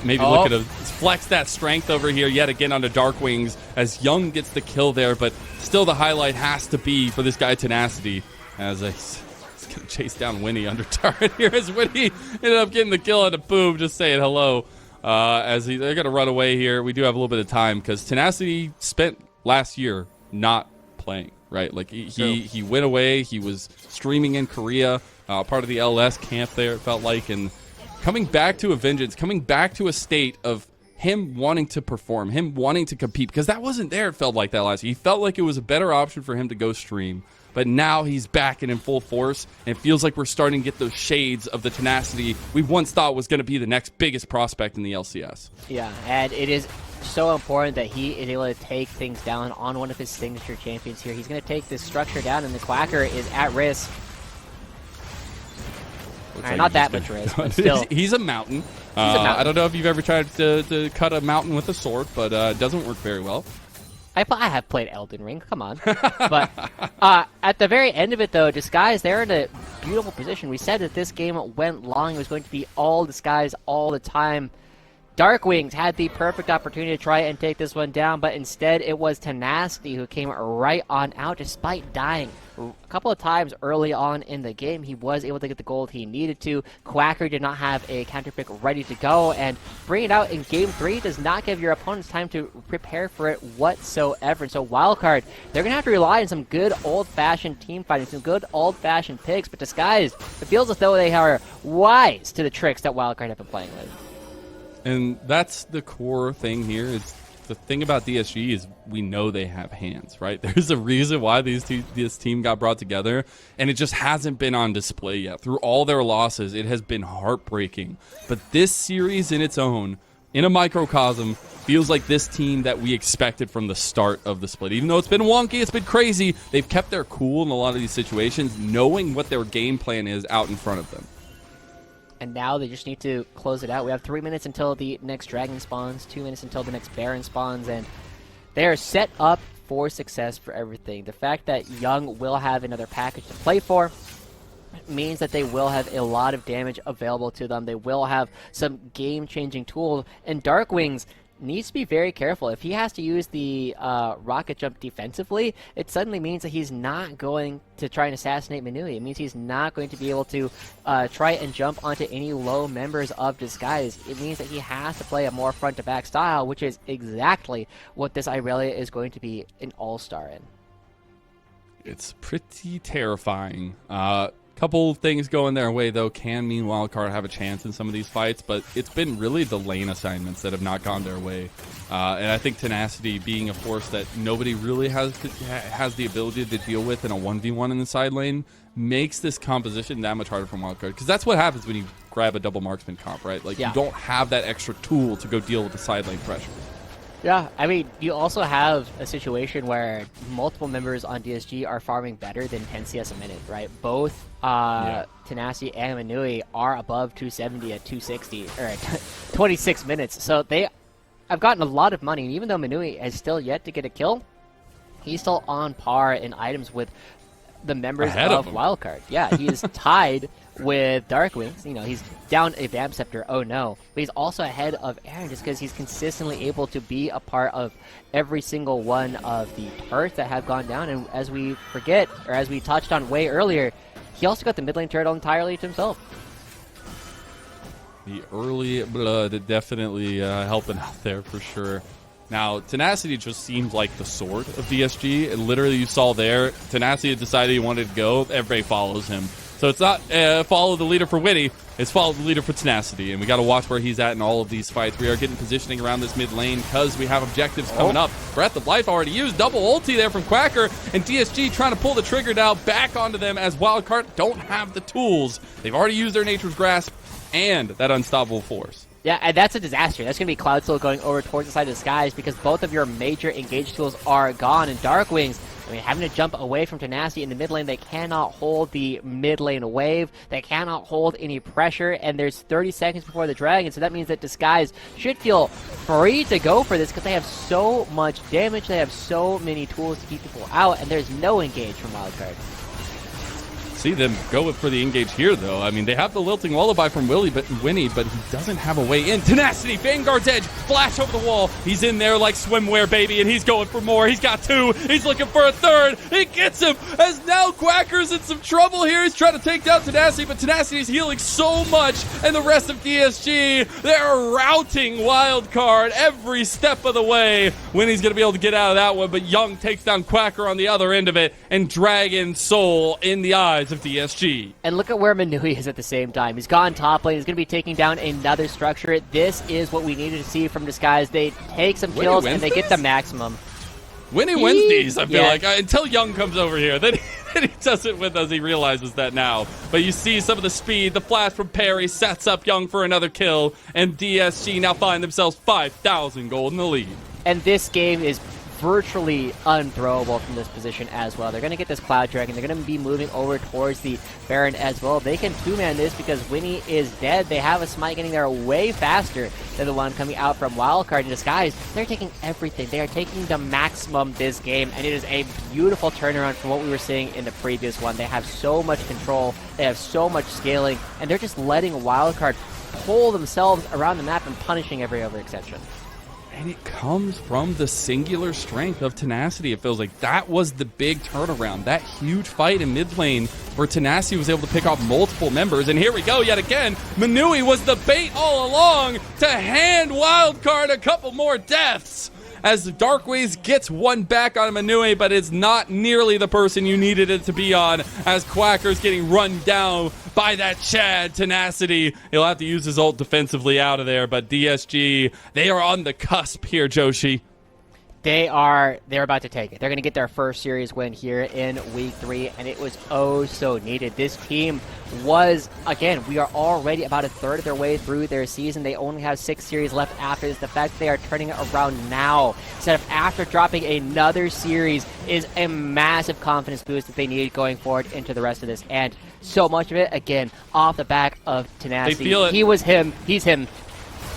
maybe looking to flex that strength over here yet again onto Darkwings as Young gets the kill there, but still the highlight has to be for this guy Tenacity as he's going to chase down Winnie under turret here as Winnie ended up getting the kill and a boom, just saying hello as they're going to run away here. We do have a little bit of time because Tenacity spent last year not playing, right? Like he went away. He was streaming in Korea, part of the LS camp there, it felt like, and coming back to a vengeance, coming back to a state of him wanting to perform, him wanting to compete, because that wasn't there, it felt like that last year. He felt like it was a better option for him to go stream, but now he's back and in full force, and it feels like we're starting to get those shades of the Tenacity we once thought was going to be the next biggest prospect in the LCS. Yeah, and it is so important that he is able to take things down on one of his signature champions here. He's going to take this structure down, and the Quacker is at risk. Right, not that much risk, but still. He's a mountain. I don't know if you've ever tried to cut a mountain with a sword, but it doesn't work very well. I have played Elden Ring, come on. But at the very end of it, though, Disguise, they're in a beautiful position. We said that this game went long. It was going to be all Disguise all the time. Darkwings had the perfect opportunity to try and take this one down, but instead it was Tenacity who came right on out despite dying a couple of times early on in the game. He was able to get the gold he needed to. Quacker did not have a counter pick ready to go, and bringing it out in Game 3 does not give your opponents time to prepare for it whatsoever. And so Wildcard, they're going to have to rely on some good old-fashioned team fighting, some good old-fashioned picks, but Disguise, it feels as though they are wise to the tricks that Wildcard have been playing with. And that's the core thing here. Is the thing about DSG is we know they have hands, right? There's a reason why this team got brought together, and it just hasn't been on display yet. Through all their losses, it has been heartbreaking. But this series in its own, in a microcosm, feels like this team that we expected from the start of the split. Even though it's been wonky, it's been crazy, they've kept their cool in a lot of these situations, knowing what their game plan is out in front of them. And now they just need to close it out. We have 3 minutes until the next dragon spawns, 2 minutes until the next baron spawns, and they are set up for success for everything. The fact that Young will have another package to play for means that they will have a lot of damage available to them. They will have some game-changing tools, and Darkwings needs to be very careful. If he has to use the rocket jump defensively, it suddenly means that he's not going to try and assassinate Minui. It means he's not going to be able to try and jump onto any low members of Disguise. It means that he has to play a more front-to-back style, which is exactly what this Irelia is going to be an all-star in. It's pretty terrifying. Couple things going their way, though, can mean Wildcard have a chance in some of these fights, but it's been really the lane assignments that have not gone their way. And I think Tenacity being a force that nobody really has the ability to deal with in a 1v1 in the side lane makes this composition that much harder for Wildcard. Because that's what happens when you grab a double marksman comp, right? Like, you don't have that extra tool to go deal with the side lane pressure. Yeah, I mean, you also have a situation where multiple members on DSG are farming better than 10 CS a minute, right? Both Tenacity and Minui are above 270 at 260 or at 26 minutes. So they have gotten a lot of money, and even though Minui has still yet to get a kill, he's still on par in items with the members of Wildcard. Yeah, he is tied with Darkwings. You know, he's down a Vamp Scepter, oh no. But he's also ahead of Aaron just because he's consistently able to be a part of every single one of the turrets that have gone down. And as we forget, or as we touched on way earlier, he also got the mid lane turret entirely to himself. The early blood definitely helping out there for sure. Now, Tenacity just seems like the sword of DSG. And literally, you saw there, Tenacity decided he wanted to go. Everybody follows him. So it's not follow the leader for Winnie. It's follow the leader for Tenacity. And we got to watch where he's at in all of these fights. We are getting positioning around this mid lane because we have objectives coming up. Breath of Life already used. Double ulti there from Quacker. And DSG trying to pull the trigger now back onto them as Wildcard don't have the tools. They've already used their Nature's Grasp and that unstoppable force. Yeah, and that's a disaster. That's going to be Cloud Soul going over towards the side of Disguise because both of your major engage tools are gone. And Darkwings, I mean, having to jump away from Tenacity in the mid lane, they cannot hold the mid lane wave. They cannot hold any pressure, and there's 30 seconds before the dragon, so that means that Disguise should feel free to go for this because they have so much damage, they have so many tools to keep people out, and there's no engage from Wildcard. See them go for the engage here, though. I mean, they have the Lilting Lullaby from Winnie, but he doesn't have a way in. Tenacity, Vanguard's Edge, flash over the wall. He's in there like swimwear, baby, and he's going for more. He's got two. He's looking for a third. He gets him, as now Quacker's in some trouble here. He's trying to take down Tenacity, but Tenacity's healing so much, and the rest of DSG, they're routing Wildcard every step of the way. Winnie's going to be able to get out of that one, but Young takes down Quacker on the other end of it, and Dragon Soul in the eyes of DSG. And look at where Minui is at the same time. He's gone top lane. He's going to be taking down another structure. This is what we needed to see from Disguise. They take some kills and they get the maximum. Winnie wins these, I feel like. Until Young comes over here. Then And he does it with us. He realizes that now. But you see some of the speed. The flash from Perry sets up Young for another kill. And DSG now find themselves 5,000 gold in the lead. And this game is virtually unthrowable from this position as well. They're going to get this Cloud Dragon. They're going to be moving over towards the Baron as well. They can two-man this because Winnie is dead. They have a Smite getting there way faster than the one coming out from Wildcard in Disguise. They're taking everything. They are taking the maximum this game, and it is a beautiful turnaround from what we were seeing in the previous one. They have so much control. They have so much scaling, and they're just letting Wildcard pull themselves around the map and punishing every other exception. And it comes from the singular strength of Tenacity. It feels like that was the big turnaround. That huge fight in mid lane where Tenacity was able to pick off multiple members. And here we go yet again. Manui was the bait all along to hand Wildcard a couple more deaths. As Darkways gets one back on Manui, but it's not nearly the person you needed it to be on, as Quacker's getting run down by that Chad Tenacity. He'll have to use his ult defensively out of there, but DSG, they are on the cusp here, Joshi. They're about to take it. They're going to get their first series win here in week 3, and it was oh so needed. This team was, again, we are already about a third of their way through their season. They only have 6 series left after this. The fact that they are turning it around now, instead of after dropping another series, is a massive confidence boost that they need going forward into the rest of this. And so much of it, again, off the back of Tenacity. They feel it. He was him. He's him.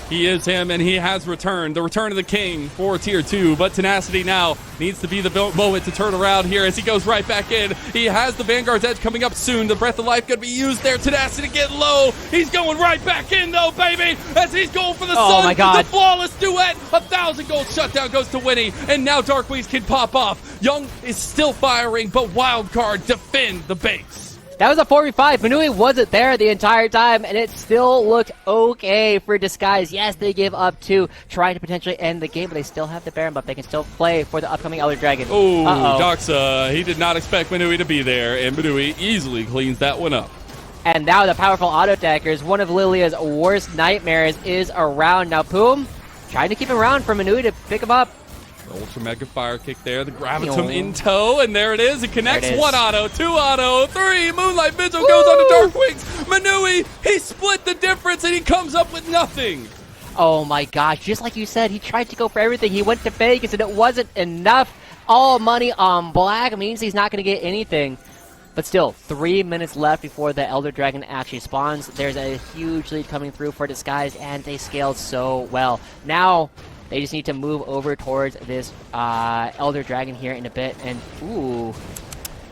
He is him, and he has returned. The return of the king for Tier 2, but Tenacity now needs to be the moment to turn around here as he goes right back in. He has the Vanguard's Edge coming up soon. The Breath of Life going to be used there. Tenacity get low. He's going right back in, though, baby, as he's going for the sun. My God. The flawless duet. 1,000 gold shutdown goes to Winnie, and now Darkways can pop off. Young is still firing, but Wildcard defend the base. That was a 4v5. Manui wasn't there the entire time, and it still looked okay for Disguise. Yes, they give up 2, trying to potentially end the game, but they still have the Baron buff. They can still play for the upcoming Elder Dragon. Oh, Doxa, he did not expect Manui to be there, and Manui easily cleans that one up. And now the powerful auto-attackers, one of Lilia's worst nightmares, is around. Now Poom trying to keep him around for Manui to pick him up. The Ultra Mega Fire Kick there, the Gravitum in tow, and there it is. It connects. 1 auto, 2 auto, 3. Moonlight Vigil goes on to Darkwings. Manui, he split the difference, and he comes up with nothing. Oh my gosh, just like you said, he tried to go for everything. He went to Vegas, and it wasn't enough. All money on black means he's not going to get anything. But still, 3 minutes left before the Elder Dragon actually spawns. There's a huge lead coming through for Disguise, and they scaled so well. Now they just need to move over towards this Elder Dragon here in a bit. And, ooh,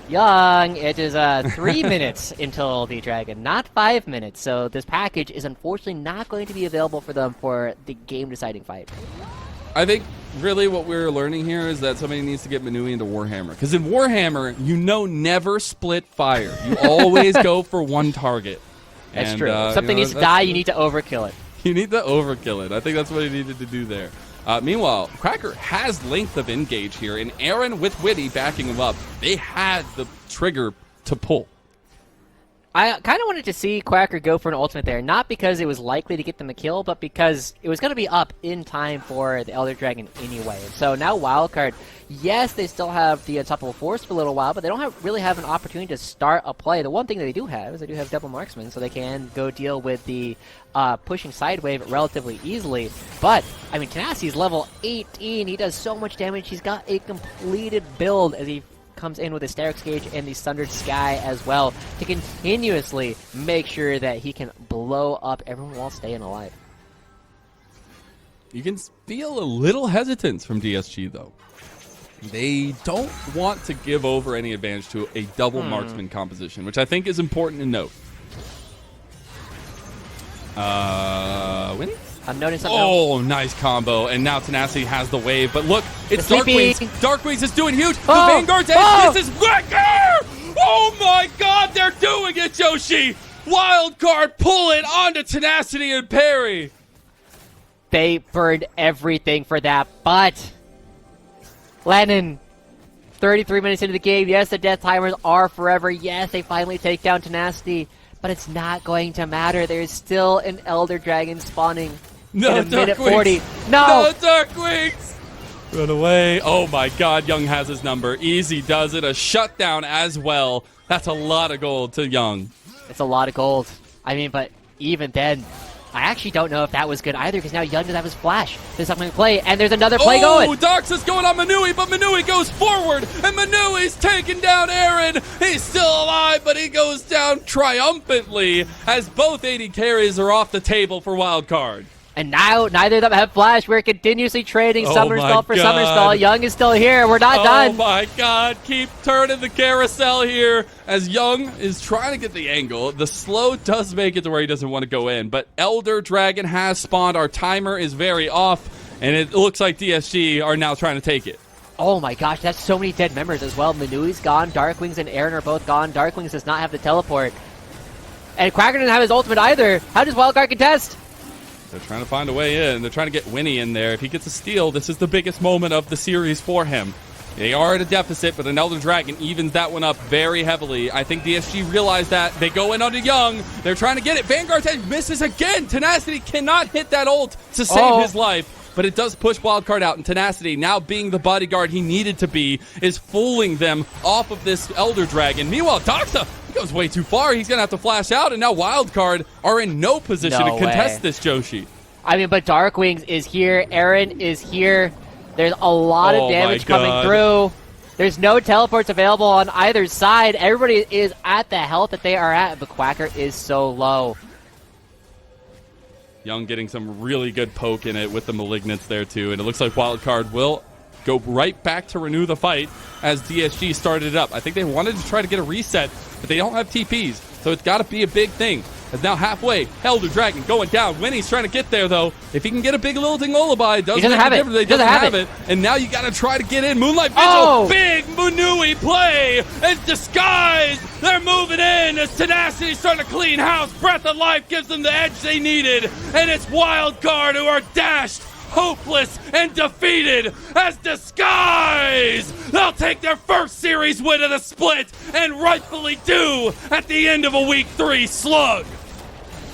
Young, it is 3 minutes until the Dragon, not 5 minutes. So this package is unfortunately not going to be available for them for the game-deciding fight. I think really what we're learning here is that somebody needs to get Manui into Warhammer. Because in Warhammer, never split fire. You always go for one target. That's true. If something needs to die, you need to overkill it. You need to overkill it. I think that's what he needed to do there. Meanwhile, Cracker has length of engage here, and Aaron with Witty backing him up. They had the trigger to pull. I kind of wanted to see Quacker go for an ultimate there, not because it was likely to get them a kill, but because it was going to be up in time for the Elder Dragon anyway. So now Wildcard, yes, they still have the Unstoppable Force for a little while, but they don't really have an opportunity to start a play. The one thing that they do have is they do have Double Marksman, so they can go deal with the pushing side wave relatively easily. But, I mean, Tenacity's level 18. He does so much damage. He's got a completed build as he comes in with a Starix Gauge and the Sundered Sky as well to continuously make sure that he can blow up everyone while staying alive. You can feel a little hesitance from DSG, though. They don't want to give over any advantage to a double marksman composition, which I think is important to note. Winnie? I'm noticing something. Oh, nice combo. And now Tenacity has the wave. But look, it's Darkwings. Darkwings is doing huge. The Vanguard's edge. This is Wrecker! Oh my god, they're doing it, Joshi! Wildcard pull it onto Tenacity and Perry. They burned everything for that, but Lennon, 33 minutes into the game. Yes, the death timers are forever. Yes, they finally take down Tenacity, but it's not going to matter. There's still an Elder Dragon spawning in a minute 40. No! No Darkwings! Run away. Oh my god, Young has his number. Easy does it. A shutdown as well. That's a lot of gold to Young. It's a lot of gold. I mean, but even then, I actually don't know if that was good either, because now Young doesn't have his flash. There's something to play, and there's another play going. Oh, Doxa's going on Manui, but Manui goes forward, and Manui's taking down Aaron. He's still alive, but he goes down triumphantly as both AD carries are off the table for Wildcard. And now, neither of them have flash. We're continuously trading Summer my Stall for Summer God. Stall. Young is still here. We're not done. Oh my god, keep turning the carousel here as Young is trying to get the angle. The slow does make it to where he doesn't want to go in, but Elder Dragon has spawned. Our timer is very off, and it looks like DSG are now trying to take it. Oh my gosh, that's so many dead members as well. Manui's gone. Darkwings and Aaron are both gone. Darkwings does not have the teleport. And Quacker doesn't have his ultimate either. How does Wildcard contest? They're trying to find a way in. They're trying to get Winnie in there. If he gets a steal, this is the biggest moment of the series for him. They are at a deficit, but an Elder Dragon evens that one up very heavily. I think DSG realized that. They go in onto Young. They're trying to get it. Vanguard's head misses again. Tenacity cannot hit that ult to save his life, but it does push Wildcard out. And Tenacity, now being the bodyguard he needed to be, is fooling them off of this Elder Dragon. Meanwhile, Doxa, he goes way too far. He's going to have to flash out, and now Wildcard are in no position to contest this, Joshi. I mean, but Darkwings is here. Aaron is here. There's a lot of damage coming through. There's no teleports available on either side. Everybody is at the health that they are at, but Quacker is so low. Young getting some really good poke in it with the Malignants there too, and it looks like Wildcard will go right back to renew the fight as DSG started it up. I think they wanted to try to get a reset, but they don't have TPs, so it's got to be a big thing. It's now halfway. Elder Dragon going down. Winnie's trying to get there, though. If he can get a big lilting lullaby, doesn't make a difference. They doesn't have it. And now you got to try to get in. Moonlight Vigil, big Manui play. And Disguise, they're moving in as Tenacity starting to clean house. Breath of Life gives them the edge they needed. And it's Wildcard who are dashed, hopeless, and defeated as Disguise. They'll take their first series win of the split, and rightfully do at the end of a Week 3 slug.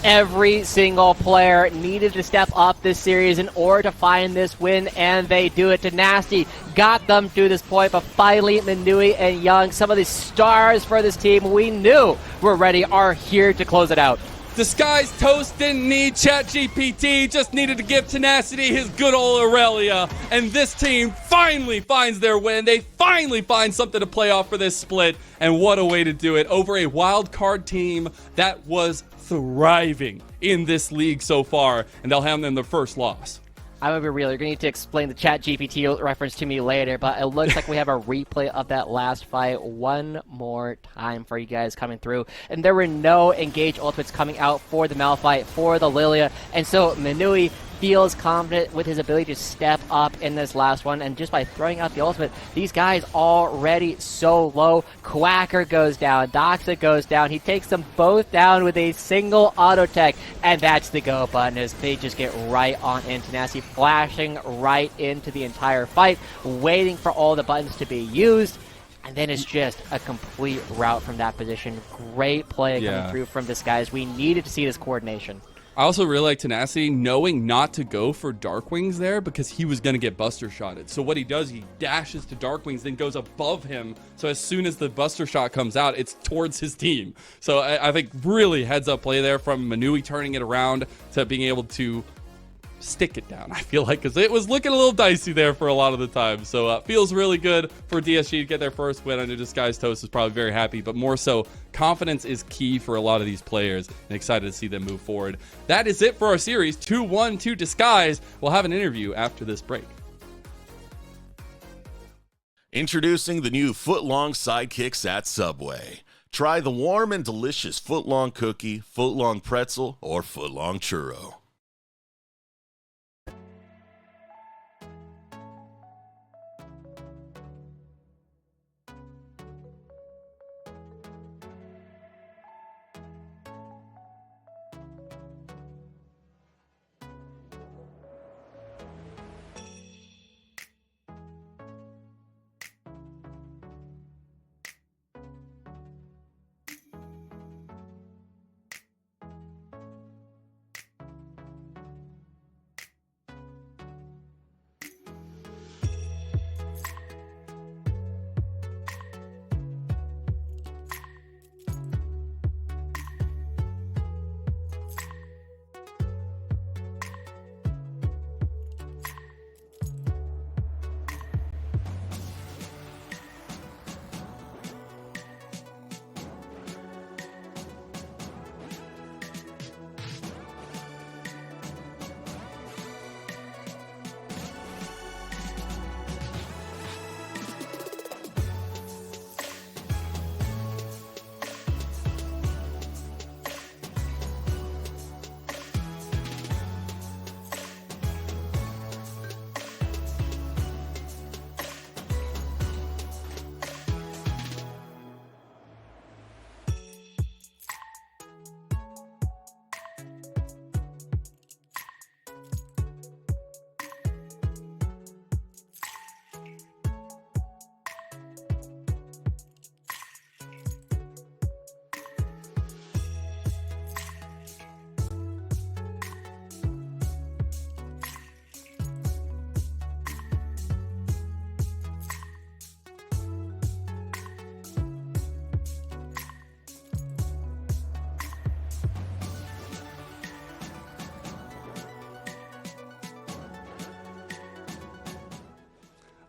Every single player needed to step up this series in order to find this win, and they do it. Tenacity got them to this point, but finally Manui and Young, some of the stars for this team we knew were ready, are here to close it out. Disguise Toast didn't need ChatGPT, just needed to give Tenacity his good old Aurelia. And this team finally finds their win. They finally find something to play off for this split. And what a way to do it over a wild card team that was thriving in this league so far. And they'll hand them their first loss. I'm going to be real. You're going to need to explain the ChatGPT reference to me later, but it looks like we have a replay of that last fight one more time for you guys coming through. And there were no engage ultimates coming out for the Malphite, for the Lilia, and so Manui feels confident with his ability to step up in this last one, and just by throwing out the ultimate, these guys already so low. Quacker goes down, Doxa goes down, he takes them both down with a single auto tech, and that's the go button as they just get right on into Tenacity, flashing right into the entire fight, waiting for all the buttons to be used. And then it's just a complete rout from that position. Great play coming through from this guys. We needed to see this coordination. I also really like Tenacity knowing not to go for Darkwings there because he was going to get Buster Shotted. So what he does, he dashes to Darkwings, then goes above him. So as soon as the Buster Shot comes out, it's towards his team. So I think really heads up play there from Manui turning it around to being able to stick it down, I feel like, because it was looking a little dicey there for a lot of the time. So feels really good for DSG to get their first win. I know Disguise Toast is probably very happy, but more so, confidence is key for a lot of these players, and excited to see them move forward. That is it for our series, 2-1 to Disguise. We'll have an interview after this break. Introducing the new Footlong Sidekicks at Subway. Try the warm and delicious Footlong Cookie, Footlong Pretzel, or Footlong Churro.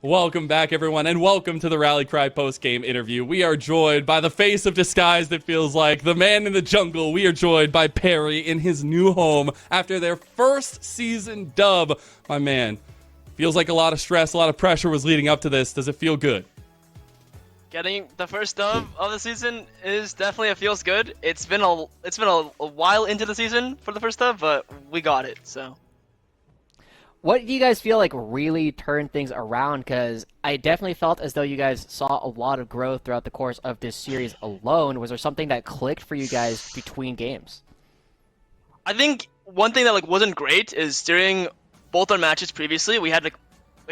Welcome back, everyone, and welcome to the Rally Cry post-game interview. We are joined by the face of disguise that feels like the man in the jungle. We are joined by Perry in his new home after their first season dub. My man, feels like a lot of stress, a lot of pressure was leading up to this. Does it feel good? Getting the first dub of the season is definitely, it feels good. It's been a while into the season for the first dub, but we got it, so. What do you guys feel like really turned things around? Because I definitely felt as though you guys saw a lot of growth throughout the course of this series alone. Was there something that clicked for you guys between games? I think one thing that wasn't great is during both our matches previously, we had like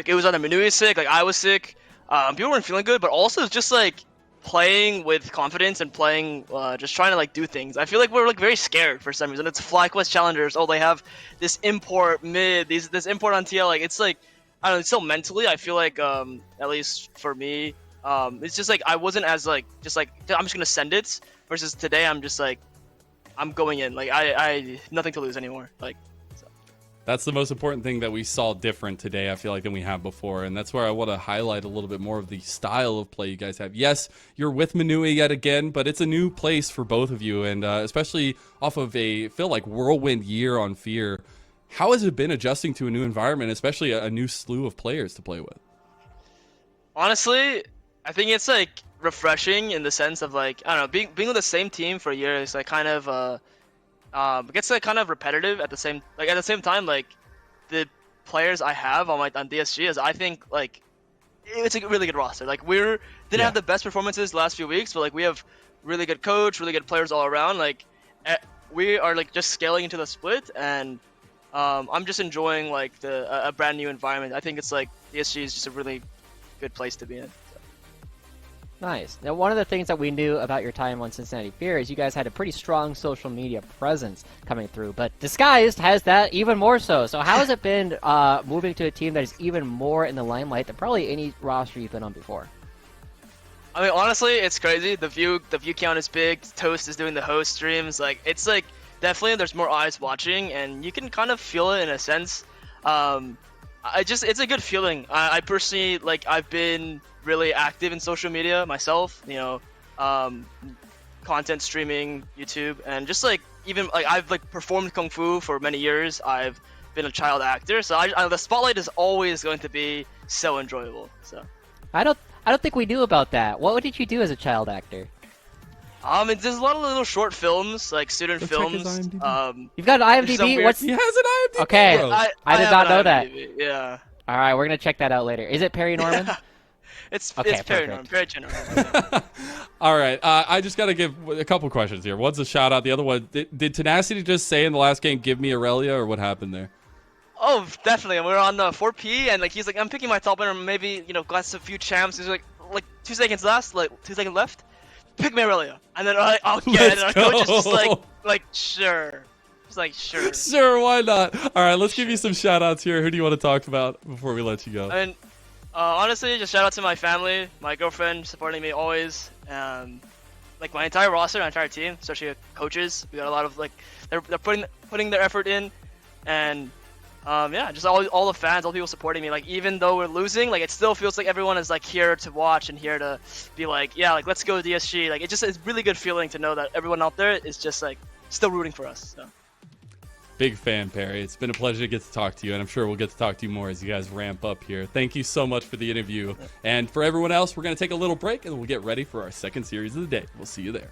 it was either Minui sick, I was sick. People weren't feeling good, but also just playing with confidence and playing, just trying to do things. I feel like we're very scared for some reason. It's FlyQuest Challengers. Oh, they have this import mid, this import on TL. It's I don't know. It's still mentally, I feel like at least for me, it's just I wasn't as I'm just gonna send it. Versus today, I'm just I'm going in. I nothing to lose anymore. That's the most important thing that we saw different today, I feel like, than we have before. And that's where I want to highlight a little bit more of the style of play you guys have. Yes, you're with Minui yet again, but it's a new place for both of you. And especially off of whirlwind year on Fear, how has it been adjusting to a new environment, especially a new slew of players to play with? Honestly, I think it's refreshing in the sense of I don't know, being with the same team for a year is kind of it gets kind of repetitive at the same time. The players I have on DSG is I think it's a really good roster. We didn't have the best performances the last few weeks, but we have really good coach, really good players all around. We are just scaling into the split, and I'm just enjoying a brand new environment. I think it's DSG is just a really good place to be in. Nice. Now, one of the things that we knew about your time on Cincinnati Fear is you guys had a pretty strong social media presence coming through, but Disguised has that even more so. So how has it been moving to a team that is even more in the limelight than probably any roster you've been on before? I mean, honestly, it's crazy. The view count is big. Toast is doing the host streams. It's definitely there's more eyes watching, and you can kind of feel it in a sense. It's a good feeling. I personally I've been really active in social media myself, content streaming, YouTube, and just even I've performed kung fu for many years. I've been a child actor, so the spotlight is always going to be so enjoyable. So I don't think we knew about that. What did you do as a child actor? There's a lot of little short films, student films. You've got an IMDb? He has an IMDb. Okay, Bro. I did not know that. Yeah. All right, we're gonna check that out later. Is it Perry Norman? It's okay, Perry Norman, very general. All right, I just got to give a couple questions here. One's a shout out. The other one, did Tenacity just say in the last game, "Give me Aurelia," or what happened there? Oh, definitely. We're on 4P, and he's I'm picking my top laner. Maybe got a few champs. He's 2 seconds left. 2 seconds left. Pick me Aurelia, and then I'll get it. And our coach is just sure. He's sure. Sure, why not? All right, let's give you some shout outs here. Who do you want to talk about before we let you go? And honestly, just shout out to my family, my girlfriend supporting me always, my entire roster, my entire team, especially coaches. We got a lot of they're putting their effort in, and just all the fans, all the people supporting me. Even though we're losing, it still feels like everyone is here to watch and here to be let's go DSG. It's a really good feeling to know that everyone out there is just still rooting for us. So. Big fan, Perry. It's been a pleasure to get to talk to you, and I'm sure we'll get to talk to you more as you guys ramp up here. Thank you so much for the interview. And for everyone else, we're going to take a little break, and we'll get ready for our second series of the day. We'll see you there.